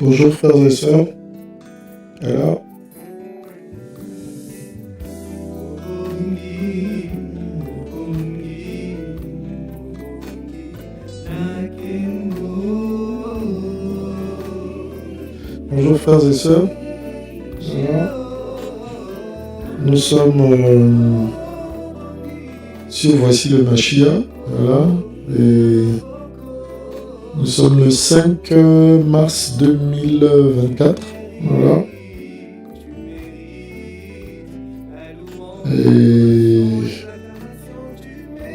Bonjour frères et sœurs. Alors, bonjour frères et sœurs. Alors, nous sommes sur Voici le Machia. Voilà. Et nous sommes le 5 mars 2024. Voilà. Et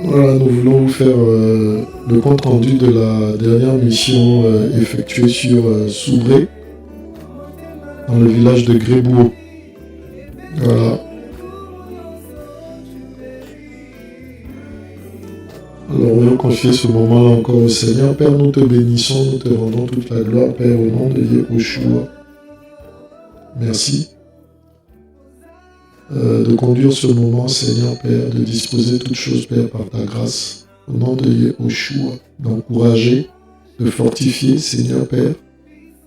voilà, nous voulons vous faire le compte rendu de la dernière mission effectuée sur Soubré, dans le village de Grébouo. Voilà. Alors, on va confier ce moment-là encore au Seigneur. Père, nous te bénissons, nous te rendons toute la gloire, Père, au nom de Yahushua. Merci de conduire ce moment, Seigneur, Père, de disposer toutes choses, Père, par ta grâce, au nom de Yahushua, d'encourager, de fortifier, Seigneur, Père,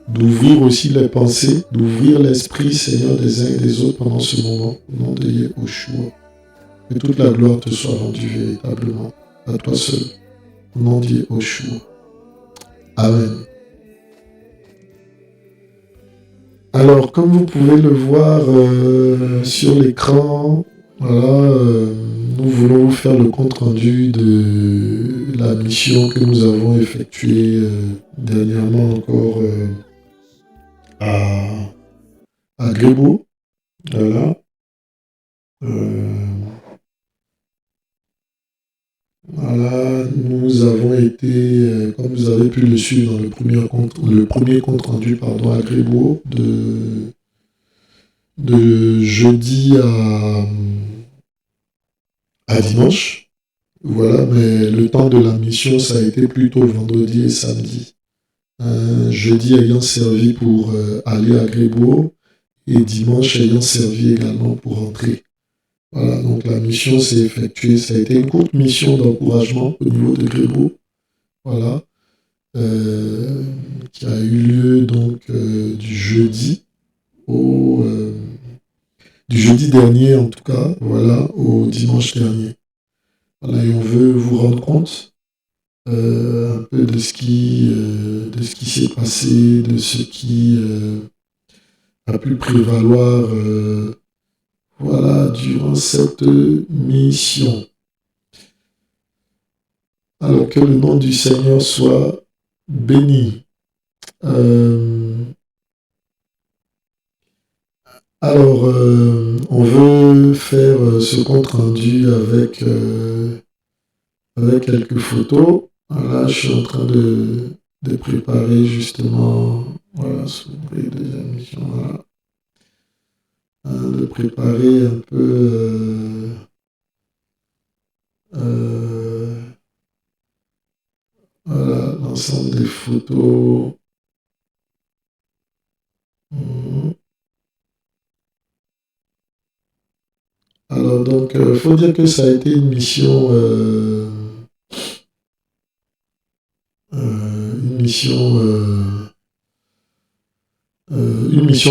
d'ouvrir aussi les pensées, d'ouvrir l'esprit, Seigneur, des uns et des autres pendant ce moment, au nom de Yahushua. Que toute la gloire te soit rendue véritablement à toi seul, au nom de Yahushua. Amen. Alors, comme vous pouvez le voir sur l'écran, voilà, nous voulons vous faire le compte rendu de la mission que nous avons effectuée dernièrement encore à Grébouo. Voilà. Voilà, nous avons été, comme vous avez pu le suivre dans le premier compte rendu à Grébouo, de jeudi à dimanche. Voilà, mais le temps de la mission, ça a été plutôt vendredi et samedi. Jeudi ayant servi pour aller à Grébouo et dimanche ayant servi également pour rentrer. Voilà, donc la mission s'est effectuée. Ça a été une courte mission d'encouragement au niveau de Grébouo. Voilà, qui a eu lieu donc du jeudi dernier en tout cas, voilà, au dimanche dernier. Voilà, et on veut vous rendre compte un peu de ce qui s'est passé, de ce qui a pu prévaloir voilà, durant cette mission. Alors que le nom du Seigneur soit béni. Alors, on veut faire ce compte rendu avec quelques photos. Voilà, je suis en train de préparer justement, voilà, sur les deuxième mission, voilà. De préparer un peu voilà, l'ensemble des photos. Alors donc, il faut dire que ça a été une mission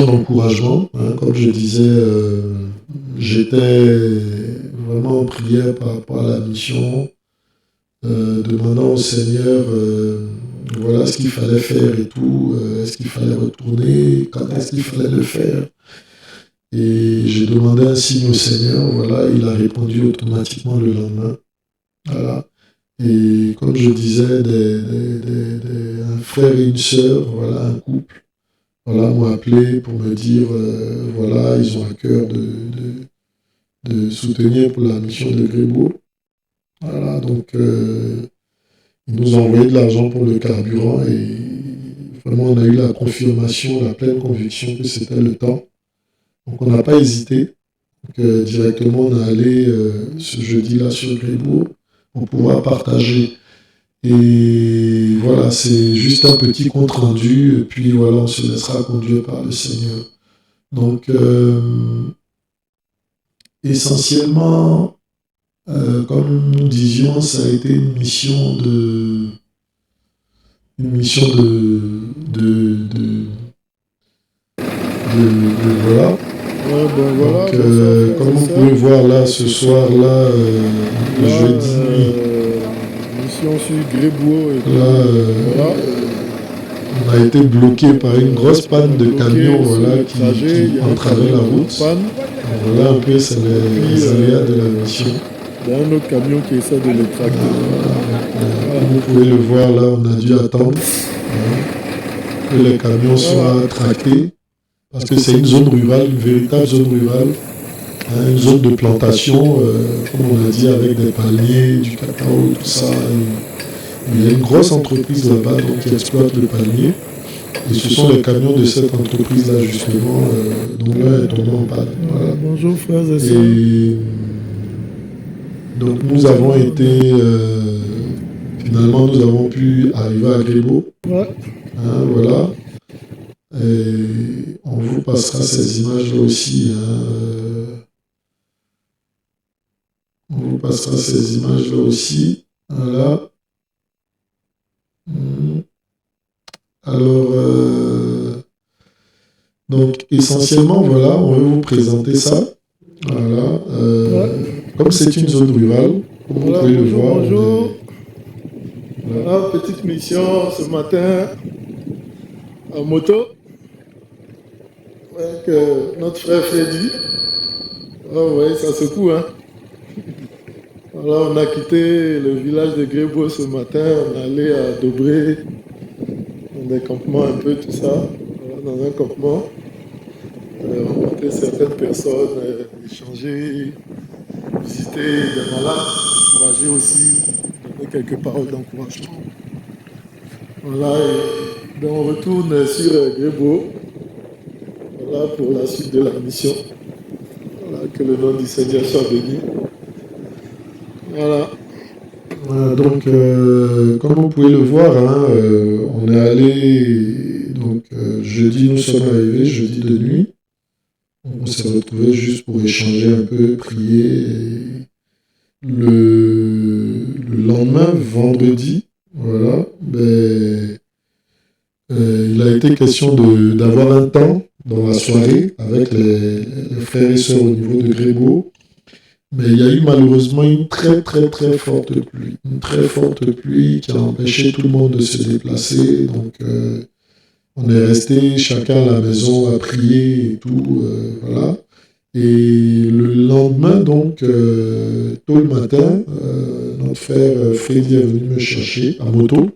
d'encouragement. Hein, comme je disais, j'étais vraiment en prière par rapport à la mission, demandant au Seigneur voilà ce qu'il fallait faire et tout, est-ce qu'il fallait retourner, quand est-ce qu'il fallait le faire. Et j'ai demandé un signe au Seigneur, voilà, il a répondu automatiquement le lendemain. Voilà. Et comme je disais, un frère et une sœur, voilà, un couple, voilà, m'ont appelé pour me dire, voilà, ils ont à cœur de soutenir pour la mission de Grébouo. Voilà, donc ils nous ont envoyé de l'argent pour le carburant et vraiment on a eu la confirmation, la pleine conviction que c'était le temps. Donc on n'a pas hésité. Donc, directement, on est allé ce jeudi-là sur Grébouo pour pouvoir partager. Et voilà, c'est juste un petit compte rendu, et puis voilà, on se laissera conduire par le Seigneur. Donc, essentiellement, comme nous disions, ça a été une mission de voilà. Ouais, bon, voilà, Donc, bonsoir, comme frères et vous sœurs. pouvez voir là, ce soir-là, le Là, jeudi nuit, mission sur Grébouo et puis là, voilà. on a été bloqué par une grosse panne de camions voilà, qui entravait la route. Panne. Voilà un peu, c'est les aléas de la mission. Il y a un autre camion qui essaie de le tracter. Comme vous pouvez le voir là, on a dû attendre que les camions soient tractés. Parce que c'est une zone rurale, une véritable zone rurale. Une zone de plantation, comme on a dit, avec des palmiers, du cacao, tout ça. Il y a une grosse entreprise là-bas donc, qui exploite le palmier. Et ce sont les camions de cette entreprise-là, justement, dont l'un est tombé en panne. Voilà. Bonjour, frères et sœurs. Et donc, nous avons été. Finalement, nous avons pu arriver à Grébouo. Ouais. Voilà. Et on vous passera ces images-là aussi. On vous passera ces images-là aussi. Voilà. Alors, donc, essentiellement, voilà, on veut vous présenter ça. Voilà. Comme c'est une zone rurale, comme vous pouvez le voir. Bonjour. Voilà, petite mission ce matin en moto avec notre frère Freddy. Oh ouais, ça secoue, hein. Voilà, on a quitté le village de Grébouo ce matin, on est allé à Dobré, dans des campements un peu, tout ça. Voilà, dans un campement, rencontrer certaines personnes, échanger, visiter des malades, encourager aussi, donner quelques paroles d'encouragement. Voilà, et donc on retourne sur Grébouo, voilà, pour la suite de la mission. Voilà, que le nom du Seigneur soit béni. Voilà. Donc, comme vous pouvez le voir, hein, on est allé, donc jeudi, nous sommes arrivés, jeudi de nuit. On s'est retrouvés juste pour échanger un peu, prier. Le lendemain, vendredi, voilà, ben, il a été question d'avoir un temps dans la soirée avec les frères et sœurs au niveau de Grébouo. Mais il y a eu malheureusement une très très très forte pluie. Une très forte pluie qui a empêché tout le monde de se déplacer. Donc on est resté chacun à la maison à prier et tout. Voilà. Et le lendemain, donc, tôt le matin, notre frère Freddy est venu me chercher à moto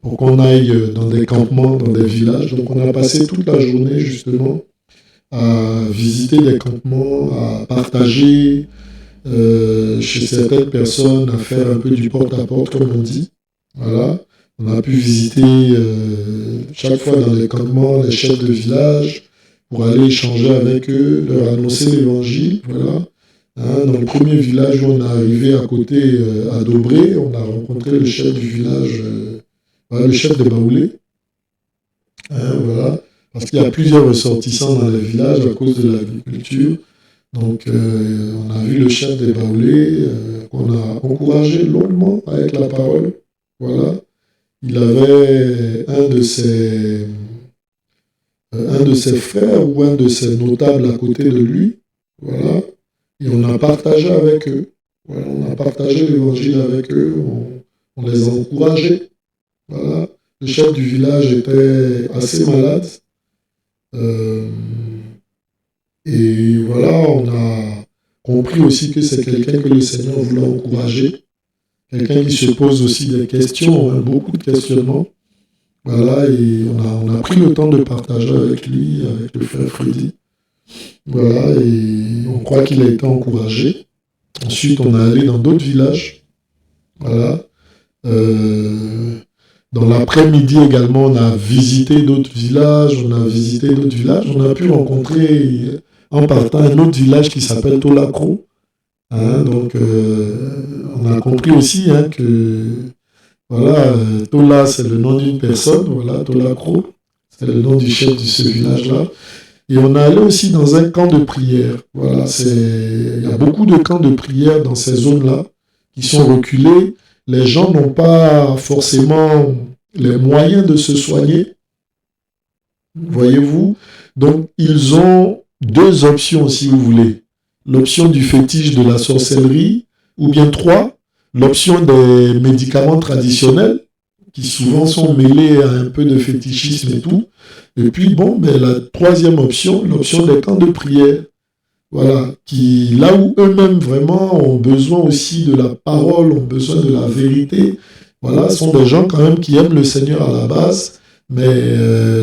pour qu'on aille dans des campements, dans des villages. Donc on a passé toute la journée justement à visiter des campements, à partager chez certaines personnes, à faire un peu du porte-à-porte, comme on dit. Voilà. On a pu visiter chaque fois dans les campements les chefs de village pour aller échanger avec eux, leur annoncer l'évangile. Voilà. Dans le premier village où on est arrivé à côté, à Dobré, on a rencontré le chef du village, le chef des Baoulés. Voilà. Parce qu'il y a plusieurs ressortissants dans les villages à cause de l'agriculture. Donc, on a vu le chef des Baoulés, qu'on a encouragé longuement avec la parole. Voilà. Il avait un de ses frères ou un de ses notables à côté de lui. Voilà. Et on a partagé avec eux. Voilà. On a partagé l'évangile avec eux. On les a encouragés. Voilà. Le chef du village était assez malade. Et voilà, on a compris aussi que c'est quelqu'un que le Seigneur voulait encourager, quelqu'un qui se pose aussi des questions, beaucoup de questionnements. Voilà, et on a pris le temps de partager avec lui, avec le frère Freddy. Voilà, et on croit qu'il a été encouragé. Ensuite, on est allé dans d'autres villages. Voilà. Dans l'après-midi également, on a visité d'autres villages, on a pu rencontrer en partant à un autre village qui s'appelle Tolakro. Hein, donc, on a compris aussi hein, que voilà, Tola, c'est le nom d'une personne, voilà, Tolakro, c'est le nom du chef de ce village-là. Et on est allé aussi dans un camp de prière. Voilà, il y a beaucoup de camps de prière dans ces zones-là qui sont reculées. Les gens n'ont pas forcément les moyens de se soigner, voyez-vous. Donc, ils ont deux options, si vous voulez. L'option du fétiche de la sorcellerie, ou bien trois, l'option des médicaments traditionnels, qui souvent sont mêlés à un peu de fétichisme et tout. Et puis, la troisième option, l'option des camps de prière. Voilà, qui, là où eux-mêmes vraiment ont besoin aussi de la parole, ont besoin de la vérité, voilà, sont des gens quand même qui aiment le Seigneur à la base, mais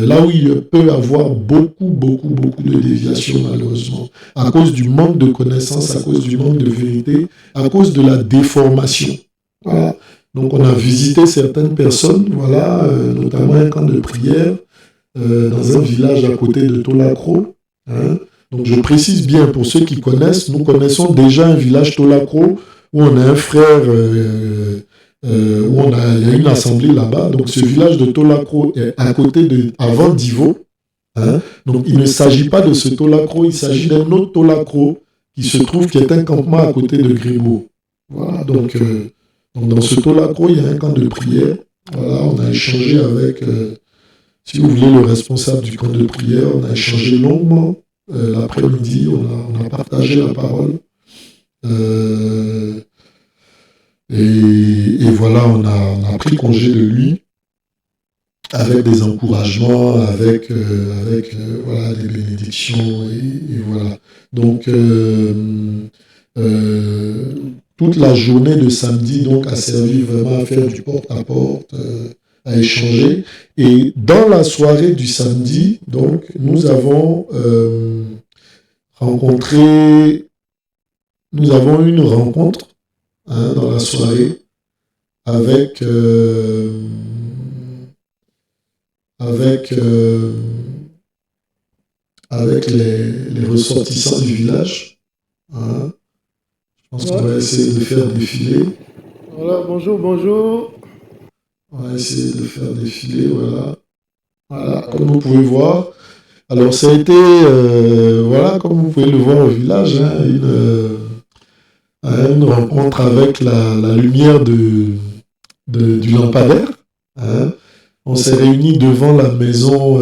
là où il peut avoir beaucoup de déviations malheureusement, à cause du manque de connaissances, à cause du manque de vérité, à cause de la déformation. Voilà. Donc on a visité certaines personnes, voilà, notamment un camp de prière dans un village à côté de Tolakro. Hein. Donc je précise bien pour ceux qui connaissent, nous connaissons déjà un village Tolakro où on a un frère, il y a une assemblée là-bas. Donc ce village de Tolakro est à côté avant Divo. Hein. Donc il ne s'agit pas de ce Tolakro, il s'agit d'un autre Tolakro qui est un campement à côté de Gribo. Voilà, donc dans ce Tolakro, il y a un camp de prière. Voilà, on a échangé avec, si vous voulez, le responsable du camp de prière, on a échangé longuement. L'après-midi, on a partagé la parole. Et voilà, on a pris congé de lui avec des encouragements, avec voilà, des bénédictions. Et voilà. Donc, toute la journée de samedi donc, a servi vraiment à faire du porte-à-porte, à échanger. Et dans la soirée du samedi, donc, nous avons eu une rencontre hein, dans la soirée avec les ressortissants du village. Hein. Je pense qu'on va essayer de faire défiler. Voilà, bonjour. On va essayer de faire défiler, voilà. Voilà, comme vous pouvez voir. Alors, ça a été, voilà, comme vous pouvez le voir au village, hein, une rencontre avec la lumière du lampadaire. Hein. On s'est réunis devant la maison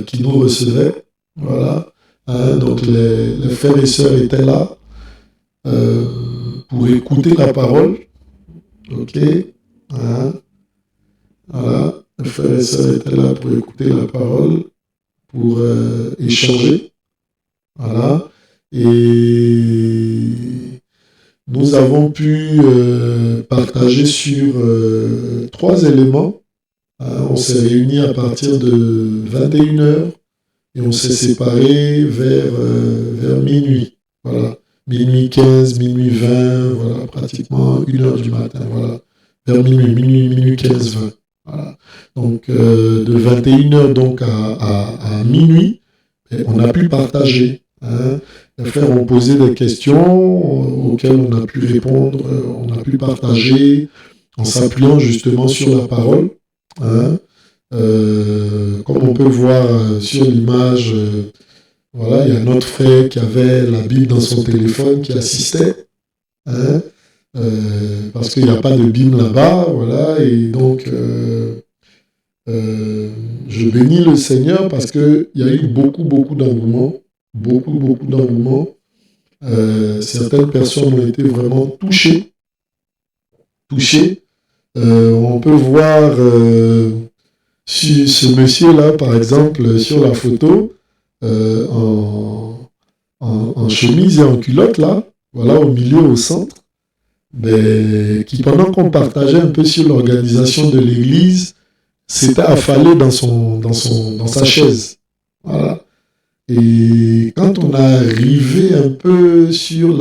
qui nous recevait. Voilà. Hein, donc, les frères et sœurs étaient là pour écouter la parole. OK. Hein. Voilà. Les frères et sœurs étaient là pour écouter la parole, pour échanger. Voilà. Et nous avons pu partager sur 3 éléments. On s'est réunis à partir de 21h et on s'est séparés vers minuit. Voilà. Minuit 15, minuit 20, voilà, pratiquement 1h du matin. Voilà. Vers minuit 15, 20. Voilà. Donc, de 21h donc à minuit, on a pu partager. Hein. Les frères ont posé des questions auxquelles on a pu répondre, on a pu partager en s'appuyant justement sur la parole. Hein. Comme on peut voir sur l'image, voilà, il y a notre frère qui avait la Bible dans son téléphone, qui assistait. Hein. Parce qu'il n'y a pas de Bible là-bas, voilà, et donc je bénis le Seigneur parce qu'il y a eu beaucoup d'engouement, beaucoup d'engouement. Certaines personnes ont été vraiment touchées. On peut voir ce monsieur-là, par exemple, sur la photo, en chemise et en culotte, là, voilà, au milieu, au centre. Mais qui, pendant qu'on partageait un peu sur l'organisation de l'église, s'était affalé dans sa chaise. Voilà. Et quand on a arrivé un peu sur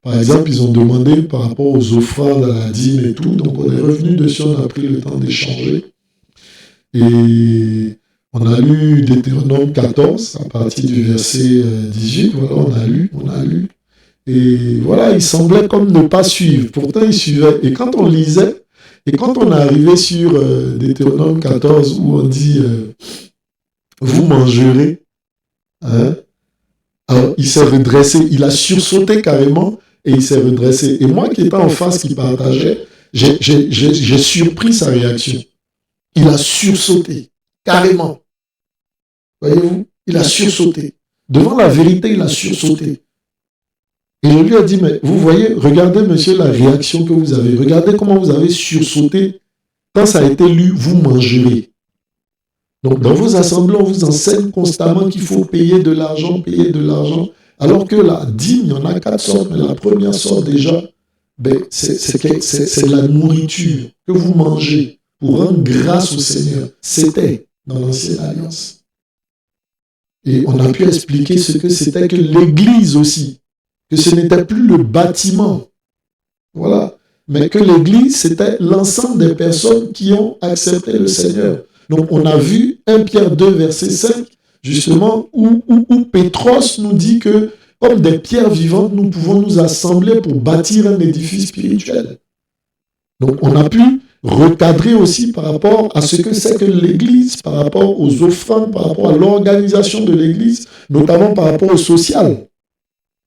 par exemple, ils ont demandé par rapport aux offrandes, à la dîme et tout, donc on est revenu dessus, on a pris le temps d'échanger. Et On a lu Deutéronome 14, à partir du verset 18, voilà, on a lu. Et voilà, il semblait comme ne pas suivre. Pourtant, il suivait. Et quand on lisait, et quand on est arrivé sur Deutéronome 14, où on dit vous mangerez, hein, alors il s'est redressé, il a sursauté carrément, et il s'est redressé. Et moi qui étais en face, qui partageais, j'ai surpris sa réaction. Il a sursauté, carrément. Voyez-vous, il a sursauté. Devant la vérité, il a sursauté. Et je lui ai dit, mais vous voyez, regardez, monsieur, la réaction que vous avez. Regardez comment vous avez sursauté. Quand ça a été lu, vous mangerez. Donc, dans vos assemblées, on vous enseigne constamment qu'il faut payer de l'argent, alors que la dîme, il y en a 4 sortes, mais la première sorte déjà, ben, c'est la nourriture que vous mangez pour rendre grâce au Seigneur. C'était dans l'Ancienne Alliance. Et on a pu expliquer ce que c'était que l'Église aussi, que ce n'était plus le bâtiment, voilà, mais que l'Église, c'était l'ensemble des personnes qui ont accepté le Seigneur. Donc, on a vu 1 Pierre 2, verset 5, justement, où Pétros nous dit que, comme des pierres vivantes, nous pouvons nous assembler pour bâtir un édifice spirituel. Donc, on a pu recadrer aussi par rapport à ce que c'est que l'Église, par rapport aux offrandes, par rapport à l'organisation de l'Église, notamment par rapport au social.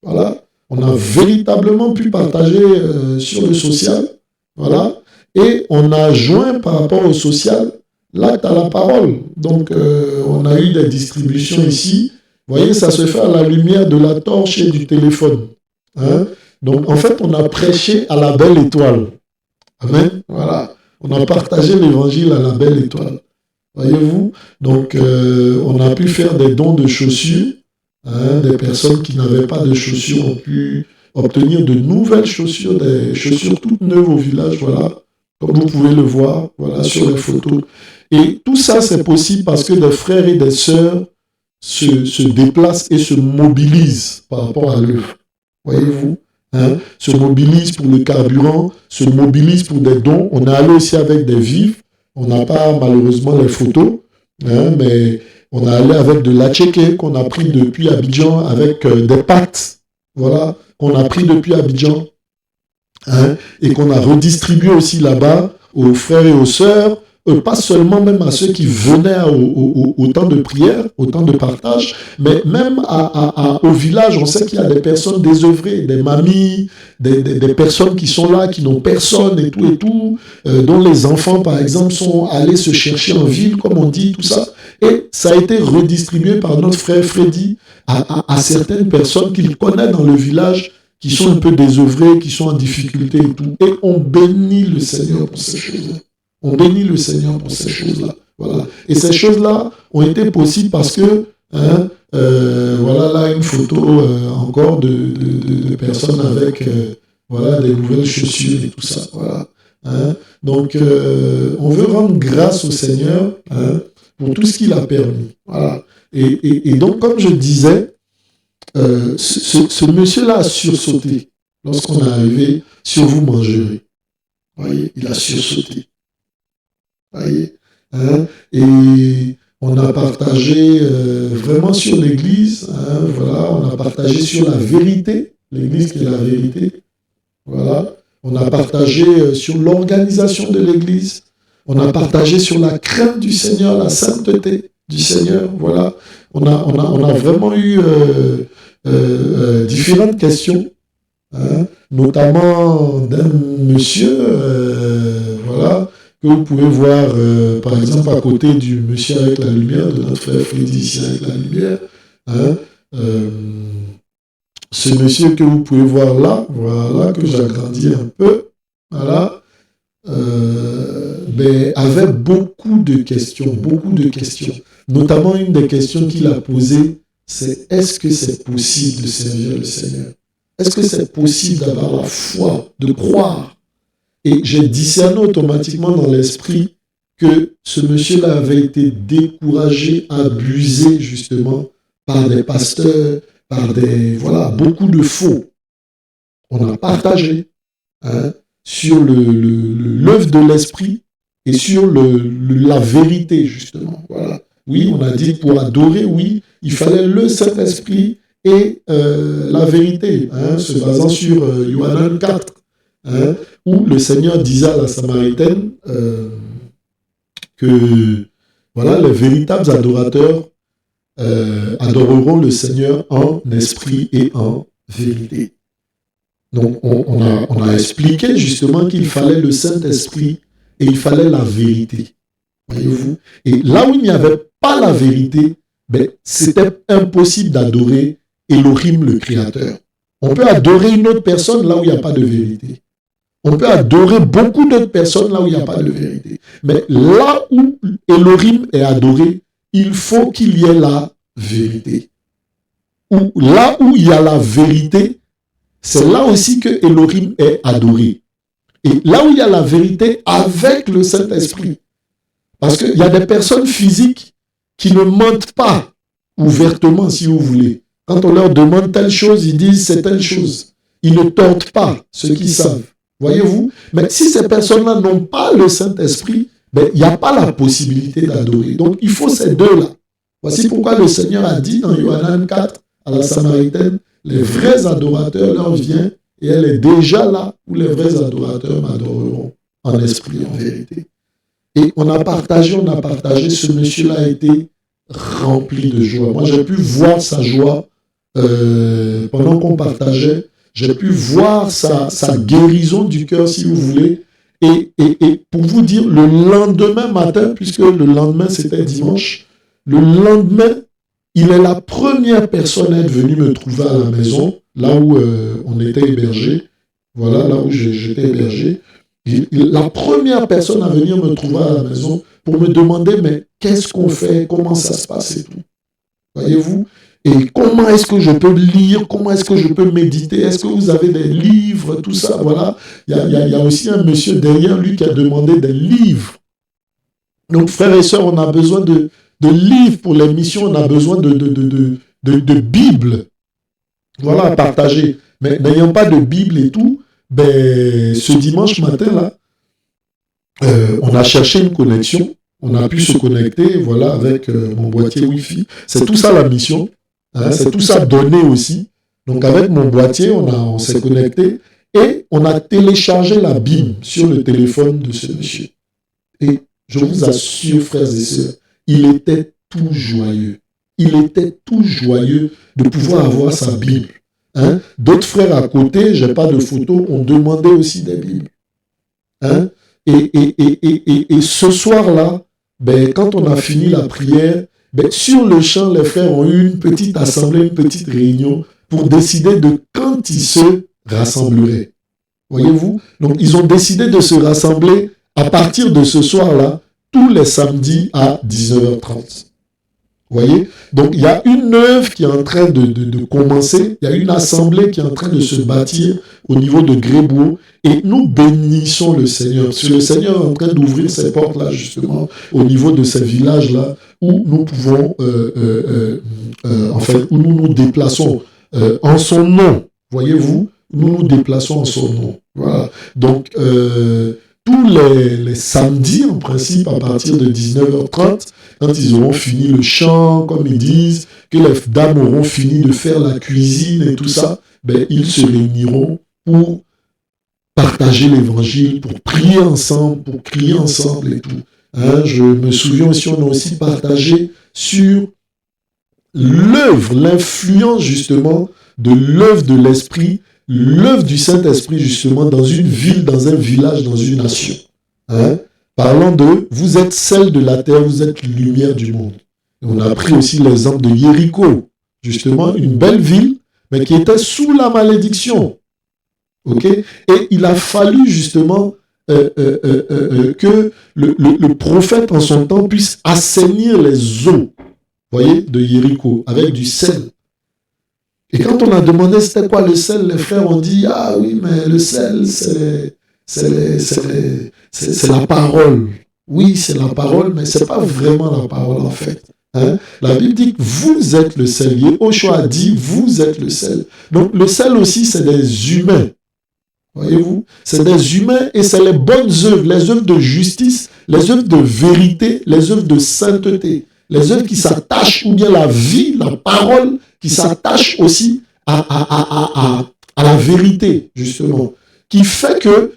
Voilà. On a véritablement pu partager sur le social. Voilà. Et on a joint par rapport au social l'acte à la parole. Donc, on a eu des distributions ici. Vous voyez, ça se fait à la lumière de la torche et du téléphone. Hein? Donc, en fait, on a prêché à la belle étoile. Amen. Voilà. On a partagé l'évangile à la belle étoile. Voyez-vous? Donc, on a pu faire des dons de chaussures. Hein? Des personnes qui n'avaient pas de chaussures ont pu obtenir de nouvelles chaussures, des chaussures toutes neuves au village. Voilà. Comme vous pouvez le voir, voilà, sur les photos. Et tout ça, c'est possible parce que des frères et des sœurs se déplacent et se mobilisent par rapport à l'œuvre. Voyez-vous? Hein, se mobilisent pour le carburant, se mobilisent pour des dons. On est allé aussi avec des vivres. On n'a pas malheureusement les photos, hein, mais on est allé avec de l'atchéké qu'on a pris depuis Abidjan, avec des pâtes, voilà, qu'on a pris depuis Abidjan, hein, et qu'on a redistribué aussi là-bas aux frères et aux sœurs, pas seulement même à ceux qui venaient au temps de prière, au temps de partage, mais même au village. On sait qu'il y a des personnes désœuvrées, des mamies, des personnes qui sont là, qui n'ont personne et tout, dont les enfants, par exemple, sont allés se chercher en ville, comme on dit, tout ça. Et ça a été redistribué par notre frère Freddy à certaines personnes qu'il connaît dans le village, qui sont un peu désœuvrées, qui sont en difficulté et tout. Et on bénit le Seigneur pour ces choses-là. On bénit le Seigneur pour ces choses-là. Voilà. Et ces choses-là ont été possibles parce que, hein, voilà là une photo encore de personnes avec voilà, des nouvelles chaussures et tout ça. Voilà. Hein. Donc, on veut rendre grâce au Seigneur, hein, pour tout ce qu'il a permis. Voilà. Et donc, comme je disais, ce monsieur-là a sursauté lorsqu'on est arrivé sur vous mangerez. Voyez, il a sursauté. Voyez, hein? Et on a partagé vraiment sur l'Église, hein, voilà, on a partagé sur la vérité, l'Église qui est la vérité, voilà, on a partagé sur l'organisation de l'Église, on a partagé sur la crainte du Seigneur, la sainteté du Seigneur, voilà, on a vraiment eu différentes questions, hein, notamment d'un monsieur, voilà, que vous pouvez voir, par exemple, à côté du monsieur avec la lumière, de notre frère Freddy ici avec la lumière. Hein, ce monsieur que vous pouvez voir là, voilà, que j'agrandis un peu, voilà, mais avait beaucoup de questions, Notamment, une des questions qu'il a posées, c'est est-ce que c'est possible de servir le Seigneur? Est-ce que c'est possible d'avoir la foi, de croire? Et j'ai discerné automatiquement dans l'esprit que ce monsieur-là avait été découragé, abusé justement par des pasteurs, par voilà, beaucoup de faux. On a partagé, hein, sur l'œuvre de l'esprit et sur la vérité justement. Voilà. Oui, on a dit pour adorer, oui, il fallait le Saint-Esprit et la vérité, se basant sur Yohanan 4, où le Seigneur disait à la Samaritaine que voilà, les véritables adorateurs adoreront le Seigneur en esprit et en vérité. Donc, on a expliqué justement qu'il fallait le Saint-Esprit et il fallait la vérité. Voyez-vous? Et là où il n'y avait pas la vérité, ben, c'était impossible d'adorer Elohim le Créateur. On peut adorer une autre personne là où il n'y a pas de vérité. On peut adorer beaucoup d'autres personnes là où il n'y a pas de vérité. Mais là où Elohim est adoré, il faut qu'il y ait la vérité. Ou là où il y a la vérité, c'est là aussi que Elohim est adoré. Et là où il y a la vérité avec le Saint-Esprit. Parce qu'il y a des personnes physiques qui ne mentent pas ouvertement, si vous voulez. Quand on leur demande telle chose, ils disent c'est telle chose. Ils ne tentent pas ceux qui savent. Voyez-vous? Mais si ces personnes-là n'ont pas le Saint-Esprit, ben, il n'y a pas la possibilité d'adorer. Donc, il faut ces deux-là. Voici pourquoi le Seigneur a dit dans Yohanan 4 à la Samaritaine, les vrais adorateurs leur viennent et elle est déjà là où les vrais adorateurs m'adoreront en esprit et en vérité. Et on a partagé, ce monsieur-là a été rempli de joie. Moi, j'ai pu voir sa joie pendant qu'on partageait. J'ai pu voir sa guérison du cœur, si vous voulez. Et pour vous dire, le lendemain matin, puisque le lendemain, c'était dimanche, le lendemain, il est la première personne à être venue me trouver à la maison, là où on était hébergé. Voilà, là où j'étais hébergé. La première personne à venir me trouver à la maison pour me demander, mais qu'est-ce qu'on fait, comment ça se passe et tout. Voyez-vous? Et comment est-ce que je peux lire, comment est-ce que je peux méditer, est-ce que vous avez des livres, tout ça, voilà. Il y a aussi un monsieur derrière lui qui a demandé des livres. Donc, frères et sœurs, on a besoin de livres pour les missions, on a besoin de Bible. Voilà, à partager. Mais n'ayant pas de Bible et tout, ben, ce dimanche matin, là, on a cherché une connexion, on a pu se connecter, voilà, avec mon boîtier Wi-Fi. C'est tout ça la mission. C'est tout ça donné aussi. Donc avec mon boîtier, on s'est connecté et on a téléchargé la Bible sur le téléphone de ce monsieur. Et je vous assure, frères et sœurs, il était tout joyeux. Il était tout joyeux de pouvoir avoir sa Bible. D'autres frères à côté, je n'ai pas de photos, ont demandé aussi des Bibles. Et ce soir-là, ben, quand on a fini la prière, ben, sur le champ, les frères ont eu une petite assemblée, une petite réunion pour décider de quand ils se rassembleraient. Voyez-vous? Donc, ils ont décidé de se rassembler à partir de ce soir-là, tous les samedis à 19h30. Voyez? Donc, il y a une œuvre qui est en train de commencer, il y a une assemblée qui est en train de se bâtir au niveau de Grébouo, et nous bénissons le Seigneur, parce que le Seigneur est en train d'ouvrir ces portes-là, justement, au niveau de ces villages-là, où nous pouvons, où nous nous déplaçons en son nom. Voyez-vous? Nous nous déplaçons en son nom. Voilà. Donc, tous les samedis, en principe, à partir de 19h30, quand ils auront fini le chant, comme ils disent, que les dames auront fini de faire la cuisine et tout ça, ben, ils se réuniront pour partager l'évangile, pour prier ensemble, pour crier ensemble et tout. Je me souviens aussi, on a aussi partagé sur l'œuvre, l'influence justement de l'œuvre de l'Esprit, l'œuvre du Saint-Esprit justement dans une ville, dans un village, dans une nation. Parlant de « vous êtes sel de la terre, vous êtes lumière du monde ». On a pris aussi l'exemple de Jéricho, justement une belle ville, mais qui était sous la malédiction. Okay? Et il a fallu justement que le prophète en son temps puisse assainir les eaux, voyez, de Jéricho avec du sel. Et quand on a demandé c'était quoi le sel, les frères ont dit ah oui, mais le sel c'est la parole. Oui, c'est la parole, mais c'est pas vraiment la parole en fait. La Bible dit que vous êtes le sel. Yeshua a dit vous êtes le sel. Donc le sel aussi c'est des humains. Voyez-vous, c'est des humains et c'est les bonnes œuvres, les œuvres de justice, les œuvres de vérité, les œuvres de sainteté. les œuvres qui s'attachent, ou bien la vie, la parole qui s'attache aussi à la vérité, justement, qui fait que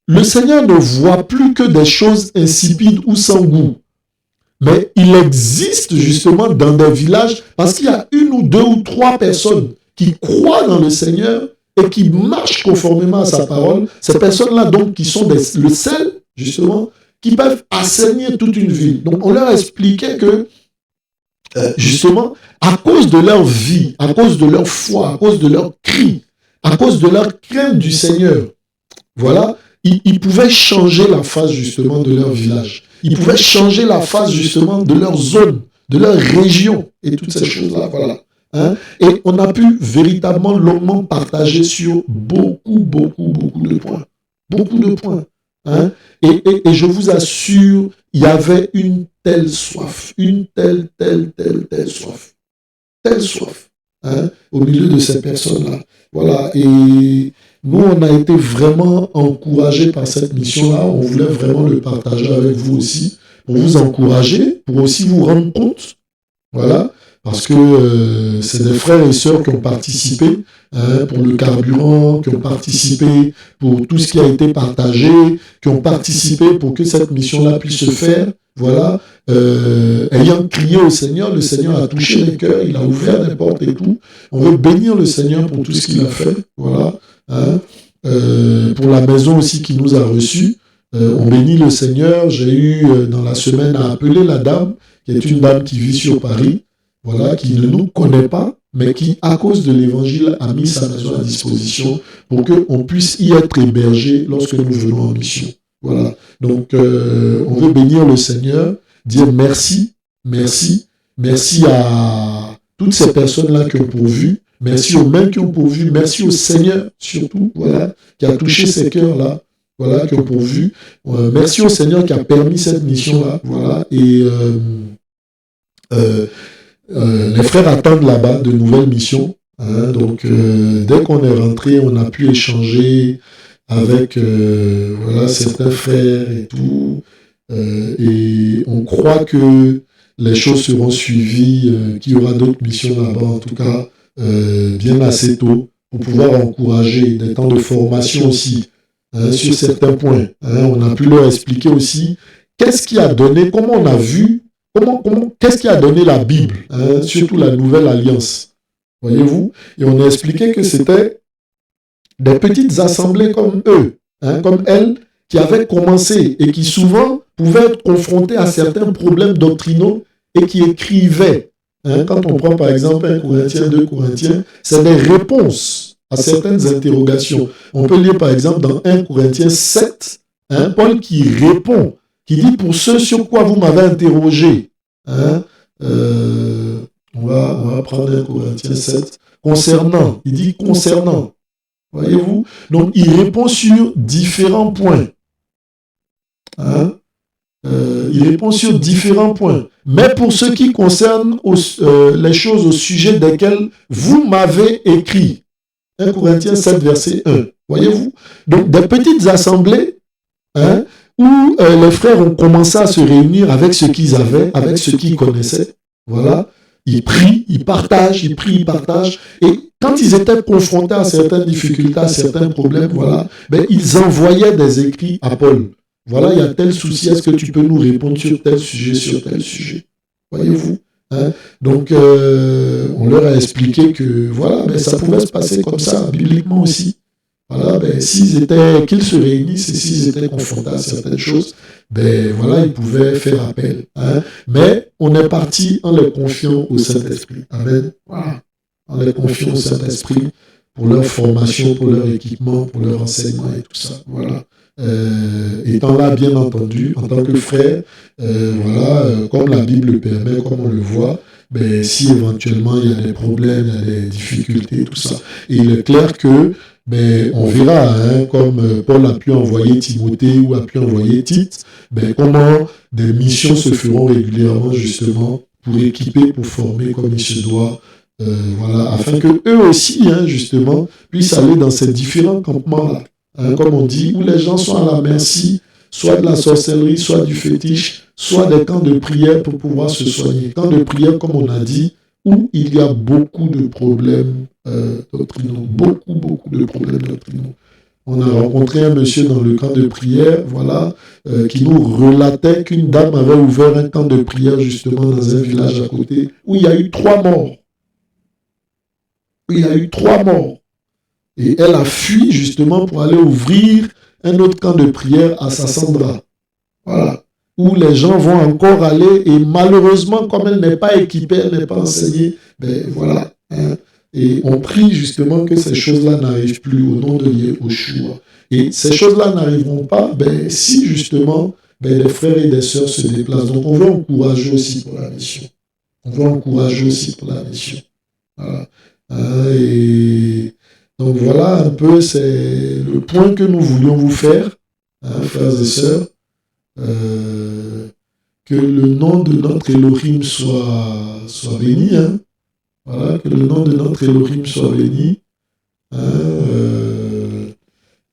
le Seigneur ne voit plus que des choses insipides ou sans goût. Mais il existe justement dans des villages, parce qu'il y a une ou deux ou trois personnes qui croient dans le Seigneur et qui marchent conformément à sa parole. Ces personnes-là, donc, qui sont le sel, justement, qui peuvent assainir toute une ville. Donc, on leur expliquait que, justement, à cause de leur vie, à cause de leur foi, à cause de leur cri, à cause de leur crainte du Seigneur, voilà, ils pouvaient changer la face, justement, de leur village. Ils pouvaient changer la face, justement, de leur zone, de leur région, et toutes ces choses-là, voilà. Hein? Et on a pu véritablement longuement partager sur beaucoup de points. Beaucoup de points. Hein? Et je vous assure, il y avait une telle soif, une telle soif. Telle soif, hein? Au milieu de ces personnes-là. Voilà, et nous, on a été vraiment encouragés par cette mission-là. On voulait vraiment le partager avec vous aussi, pour vous encourager, pour aussi vous rendre compte. Voilà. Parce que c'est des frères et sœurs qui ont participé pour le carburant, qui ont participé pour tout ce qui a été partagé, qui ont participé pour que cette mission-là puisse se faire. Voilà. Ayant crié au Seigneur, le Seigneur a touché les cœurs, il a ouvert des portes et tout. On veut bénir le Seigneur pour tout ce qu'il a fait. Voilà. Pour la maison aussi qui nous a reçus. On bénit le Seigneur. J'ai eu dans la semaine à appeler la dame, qui est une dame qui vit sur Paris. Voilà, qui ne nous connaît pas, mais qui, à cause de l'évangile, a mis sa maison à disposition pour qu'on puisse y être hébergé lorsque nous venons en mission. Voilà. Donc, on veut bénir le Seigneur, dire merci, merci, merci à toutes ces personnes-là qui ont pourvu, merci aux mains qui ont pourvu, merci au Seigneur, surtout, voilà, qui a touché ces cœurs-là, voilà, qui ont pourvu. Merci au Seigneur qui a permis cette mission-là, voilà, et les frères attendent là-bas de nouvelles missions. Hein, donc, dès qu'on est rentré, on a pu échanger avec voilà, certains frères et tout. Et on croit que les choses seront suivies, qu'il y aura d'autres missions là-bas, en tout cas, bien assez tôt, pour pouvoir encourager des temps de formation aussi, hein, sur certains points. Hein, on a pu leur expliquer aussi qu'est-ce qui a donné, comment on a vu. Qu'est-ce qui a donné la Bible, hein, surtout la Nouvelle Alliance, voyez-vous? Et on a expliqué que c'était des petites assemblées comme eux, hein, comme elles, qui avaient commencé et qui souvent pouvaient être confrontées à certains problèmes doctrinaux et qui écrivaient. Hein, quand on prend par exemple 1 Corinthiens, 2 Corinthiens, c'est des réponses à certaines interrogations. On peut lire par exemple dans 1 Corinthiens 7, hein, Paul qui répond, qui dit pour ceux sur quoi vous m'avez interrogé, hein, on va prendre 1 Corinthiens 7, concernant, il dit concernant, voyez-vous, donc il répond sur différents points, hein, il répond sur différents points, mais pour ce qui concerne les choses au sujet desquelles vous m'avez écrit, 1 Corinthiens 7, verset 1, voyez-vous, donc des petites assemblées, hein, où les frères ont commencé à se réunir avec ce qu'ils avaient, avec ce qu'ils connaissaient. Voilà. Ils prient, ils partagent, ils prient, ils partagent. Et quand ils étaient confrontés à certaines difficultés, à certains problèmes, voilà, ben, ils envoyaient des écrits à Paul. Voilà, il y a tel souci, est-ce que tu peux nous répondre sur tel sujet, sur tel sujet? Voyez-vous? Hein? Donc, on leur a expliqué que, voilà, ben, ça pouvait se passer comme ça, bibliquement aussi. Voilà, ben, qu'ils se réunissent et s'ils étaient confrontés à certaines choses, ben, voilà, ils pouvaient faire appel. Hein. Mais on est parti en les confiant au Saint-Esprit. Amen. Voilà. En les confiant au Saint-Esprit pour leur formation, pour leur équipement, pour leur enseignement et tout ça. Voilà. Étant là, bien entendu, en tant que frère, voilà, comme la Bible le permet, comme on le voit, ben, si éventuellement il y a des problèmes, il y a des difficultés, tout ça. Et il est clair que ben, on verra, hein, comme Paul a pu envoyer Timothée ou a pu envoyer Tite, ben, comment des missions se feront régulièrement justement pour équiper, pour former comme il se doit, voilà, afin que eux aussi, hein, justement, puissent aller dans ces différents campements-là, hein, comme on dit, où les gens sont à la merci, soit de la sorcellerie, soit du fétiche, soit des camps de prière pour pouvoir se soigner. Camps de prière, comme on a dit, où il y a beaucoup de problèmes doctrinaux, beaucoup de problèmes doctrinaux. On a rencontré un monsieur dans le camp de prière, voilà, qui nous relatait qu'une dame avait ouvert un camp de prière justement dans un village à côté, où il y a eu 3 morts. Et elle a fui justement pour aller ouvrir un autre camp de prière à Sassandra. Voilà. Où les gens vont encore aller et malheureusement, comme elle n'est pas équipée, elle n'est pas enseignée, ben voilà. Hein. Et on prie justement que ces choses-là n'arrivent plus au nom de Yeshua. Et ces choses-là n'arriveront pas ben, si justement ben, les frères et les sœurs se déplacent. Donc on veut encourager aussi pour la mission. Voilà. Et donc voilà un peu, c'est le point que nous voulions vous faire, hein, frères et sœurs. Que le nom de notre Elohim soit béni. Hein. Voilà, que le nom de notre Elohim soit béni. Hein,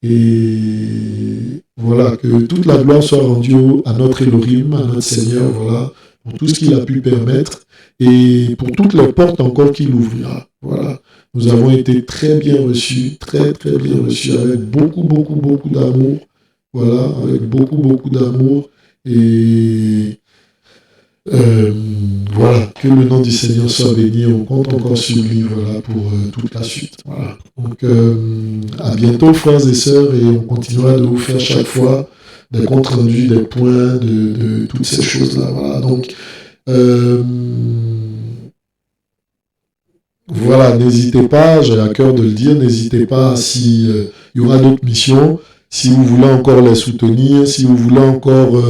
et voilà, que toute la gloire soit rendue à notre Elohim, à notre Seigneur, voilà, pour tout ce qu'il a pu permettre et pour toutes les portes encore qu'il ouvrira. Voilà. Nous avons été très bien reçus, très bien reçus, avec beaucoup d'amour. Voilà, avec beaucoup d'amour. Et voilà, que le nom du Seigneur soit béni. On compte encore sur lui, voilà, pour toute la suite. Voilà. Donc, à bientôt, frères et sœurs, et on continuera de vous faire chaque fois des comptes rendus, des points, de toutes ces choses-là. Voilà. Donc, voilà, n'hésitez pas, j'ai à cœur de le dire, n'hésitez pas si il y aura d'autres missions. Si vous voulez encore les soutenir, si vous voulez encore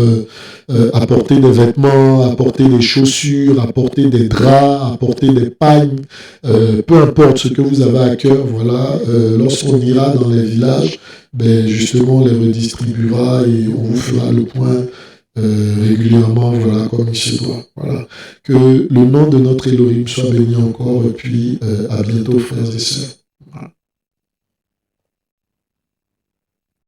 apporter des vêtements, apporter des chaussures, apporter des draps, apporter des pagnes, peu importe ce que vous avez à cœur, voilà, lorsqu'on ira dans les villages, ben justement on les redistribuera et on vous fera le point régulièrement, voilà, comme il se doit. Voilà. Que le nom de notre Elohim soit béni encore et puis à bientôt, frères et sœurs.